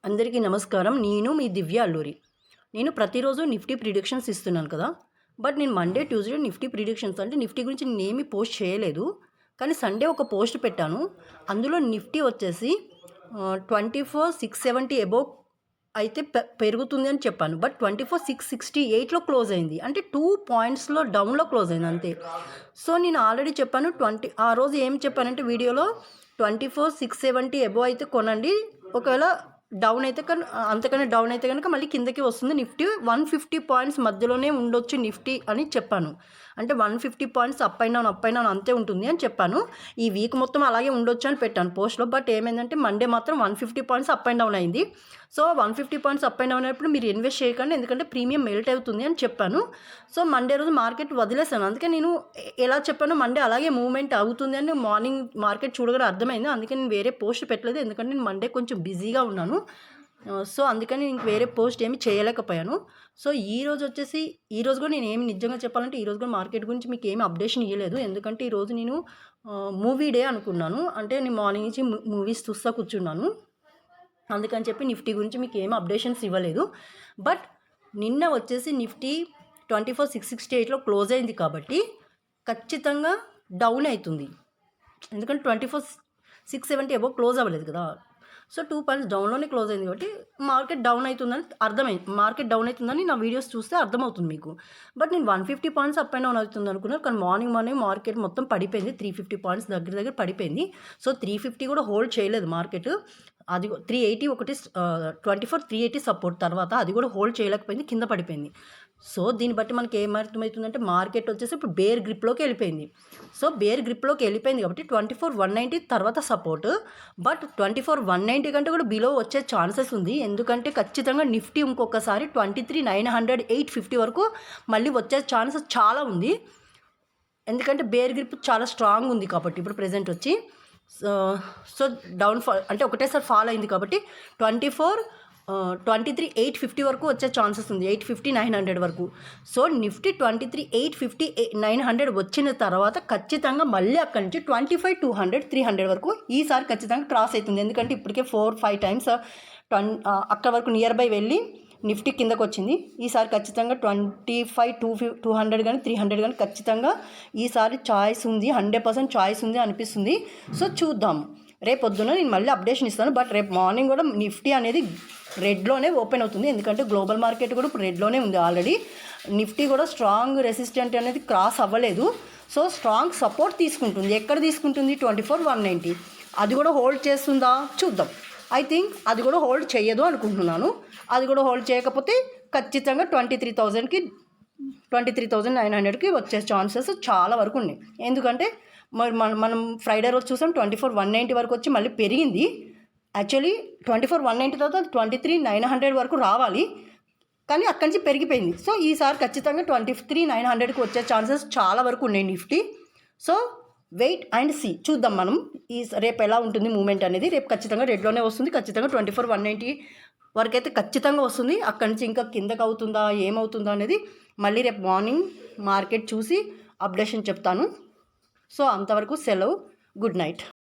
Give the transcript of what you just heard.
అందరికీ నమస్కారం. నేను మీ దివ్య అల్లూరి. నేను ప్రతిరోజు నిఫ్టీ ప్రిడిక్షన్స్ ఇస్తున్నాను కదా! బట్ నేను మండే, ట్యూస్డే నిఫ్టీ ప్రిడిక్షన్స్ అంటే నిఫ్టీ గురించి నేనేమి పోస్ట్ చేయలేదు. కానీ సండే ఒక పోస్ట్ పెట్టాను. అందులో నిఫ్టీ వచ్చేసి 24,670 అబోవ్ అయితే పెరుగుతుంది అని చెప్పాను. బట్ 24,668లో క్లోజ్ అయింది. అంటే 2 పాయింట్స్లో డౌన్లో క్లోజ్ అయింది అంతే. సో నేను ఆల్రెడీ చెప్పాను. ఆ రోజు ఏం చెప్పానంటే వీడియోలో 24,670 అబోవ్ అయితే కొనండి. ఒకవేళ డౌన్ అయితే అంతకన్నా డౌన్ అయితే కనుక మళ్ళీ కిందకి వస్తుంది. నిఫ్టీ 150 పాయింట్స్ మధ్యలోనే ఉండొచ్చు నిఫ్టీ అని చెప్పాను. అంటే 150 పాయింట్స్ అప్ అండ్ డౌన్ అంతే ఉంటుంది అని చెప్పాను. ఈ వీక్ మొత్తం అలాగే ఉండొచ్చు అని పెట్టాను పోస్ట్లో. బట్ ఏమైందంటే మండే మాత్రం 150 పాయింట్స్ అప్ అండ్ డౌన్ అయింది. So 150 points up and down అయినప్పుడు మీరు ఇన్వెస్ట్ చేయకండి, ఎందుకంటే ప్రీమియం మెల్ట్ అవుతుంది అని చెప్పాను. సో మండే రోజు మార్కెట్ వదిలేసాను. అందుకే నేను ఎలా చెప్పాను, మండే అలాగే మూవ్మెంట్ అవుతుంది అని మార్నింగ్ మార్కెట్ చూడగానే అర్థమైంది. అందుకే నేను వేరే పోస్ట్ పెట్టలేదు, ఎందుకంటే నేను మండే కొంచెం బిజీగా ఉన్నాను. సో అందుకని ఇంక వేరే పోస్ట్ ఏమి చేయలేకపోయాను. సో ఈరోజు కూడా నేను ఏమి నిజంగా చెప్పాలంటే ఈరోజు కూడా మార్కెట్ గురించి మీకు ఏమి అప్డేషన్ ఇవ్వలేదు. ఎందుకంటే ఈరోజు నేను మూవీ డే అనుకున్నాను. అంటే నేను మార్నింగ్ నుంచి మూవీస్ చూస్తూ కూర్చున్నాను. అందుకని చెప్పి నిఫ్టీ గురించి మీకు ఏమి అప్డేషన్స్ ఇవ్వలేదు. బట్ నిన్న వచ్చేసి నిఫ్టీ 24,668లో క్లోజ్ అయింది కాబట్టి ఖచ్చితంగా డౌన్ అవుతుంది. ఎందుకంటే 24,670 అబోవ్ క్లోజ్ అవ్వలేదు కదా. సో 2 పాయింట్స్ డౌన్లోనే క్లోజ్ అయింది కాబట్టి మార్కెట్ డౌన్ అవుతుందని నా వీడియోస్ చూస్తే అర్థమవుతుంది మీకు. బట్ నేను 150 పాయింట్స్ అప్ అండ్ డౌన్ అవుతుంది అనుకున్నాను. కానీ మార్నింగ్ మార్కెట్ మొత్తం పడిపోయింది. 350 పాయింట్స్ దగ్గర పడిపోయింది. సో 350 కూడా హోల్డ్ చేయలేదు మార్కెట్. అది 380 ఒకటి 380 సపోర్ట్ తర్వాత అది కూడా హోల్డ్ చేయలేకపోయింది, కింద పడిపోయింది. సో దీన్ని బట్టి మనకి ఏమర్థమవుతుందంటే మార్కెట్ వచ్చేసి ఇప్పుడు బేర్ గ్రిప్లోకి వెళ్ళిపోయింది. సో బేర్ గ్రిప్లోకి వెళ్ళిపోయింది కాబట్టి 24,190 తర్వాత సపోర్ట్. బట్ 24,190 కంటే కూడా బిలో వచ్చే ఛాన్సెస్ ఉంది. ఎందుకంటే ఖచ్చితంగా నిఫ్టీ ఇంకొకసారి 23,900, 850 వరకు మళ్ళీ వచ్చే ఛాన్సెస్ చాలా ఉంది. ఎందుకంటే బేర్ గ్రిప్ చాలా స్ట్రాంగ్ ఉంది కాబట్టి ఇప్పుడు ప్రెజెంట్ వచ్చి సో డౌన్ఫాల్ అంటే ఒకటేసారి ఫాల్ అయింది కాబట్టి 23,850 వరకు వచ్చే ఛాన్సెస్ ఉంది. 850, 900 వరకు. సో నిఫ్టీ 23,850, 900 వచ్చిన తర్వాత ఖచ్చితంగా మళ్ళీ అక్కడి నుంచి 25,200, 300 వరకు ఈసారి ఖచ్చితంగా క్రాస్ అవుతుంది. ఎందుకంటే ఇప్పటికే 4-5 టైమ్స్ అక్కడ వరకు నియర్ బై వెళ్ళి నిఫ్టీ కిందకు వచ్చింది. ఈసారి ఖచ్చితంగా 25,200 కానీ 300 కానీ ఖచ్చితంగా ఈసారి ఛాయిస్ ఉంది, 100% ఛాయిస్ ఉంది అనిపిస్తుంది. సో చూద్దాం, రేపు పొద్దున నేను మళ్ళీ అప్డేషన్ ఇస్తాను. బట్ రేపు మార్నింగ్ కూడా నిఫ్టీ అనేది రెడ్లోనే ఓపెన్ అవుతుంది. ఎందుకంటే గ్లోబల్ మార్కెట్ కూడా ఇప్పుడు రెడ్లోనే ఉంది ఆల్రెడీ. నిఫ్టీ కూడా స్ట్రాంగ్ రెసిస్టెంట్ అనేది క్రాస్ అవ్వలేదు. సో స్ట్రాంగ్ సపోర్ట్ తీసుకుంటుంది. ఎక్కడ తీసుకుంటుంది? 24,190. అది కూడా హోల్డ్ చేస్తుందా చూద్దాం. ఐ థింక్ అది కూడా హోల్డ్ చేయదు అనుకుంటున్నాను. అది కూడా హోల్డ్ చేయకపోతే ఖచ్చితంగా 23,000కి 23,900కి వచ్చే ఛాన్సెస్ చాలా వరకు ఉన్నాయి. ఎందుకంటే మనం ఫ్రైడే రోజు చూసాం 24,190 వరకు వచ్చి మళ్ళీ పెరిగింది. యాక్చువల్లీ 24,190 తర్వాత 23,900 వరకు రావాలి, కానీ అక్కడి నుంచి పెరిగిపోయింది. సో ఈసారి ఖచ్చితంగా 23,900కి వచ్చే ఛాన్సెస్ చాలా వరకు ఉన్నాయి Nifty. So wait and see, చూద్దాం మనం రేపు ఎలా ఉంటుంది మూమెంట్ అనేది. రేపు ఖచ్చితంగా రెడ్లోనే వస్తుంది. ఖచ్చితంగా 24,190 వరకు అయితే ఖచ్చితంగా వస్తుంది. అక్కడి నుంచి ఇంకా కిందకు అవుతుందా ఏమవుతుందా అనేది మళ్ళీ రేపు మార్నింగ్ మార్కెట్ చూసి అప్డేషన్ చెప్తాను. సో అంతవరకు సెలవు. Good night.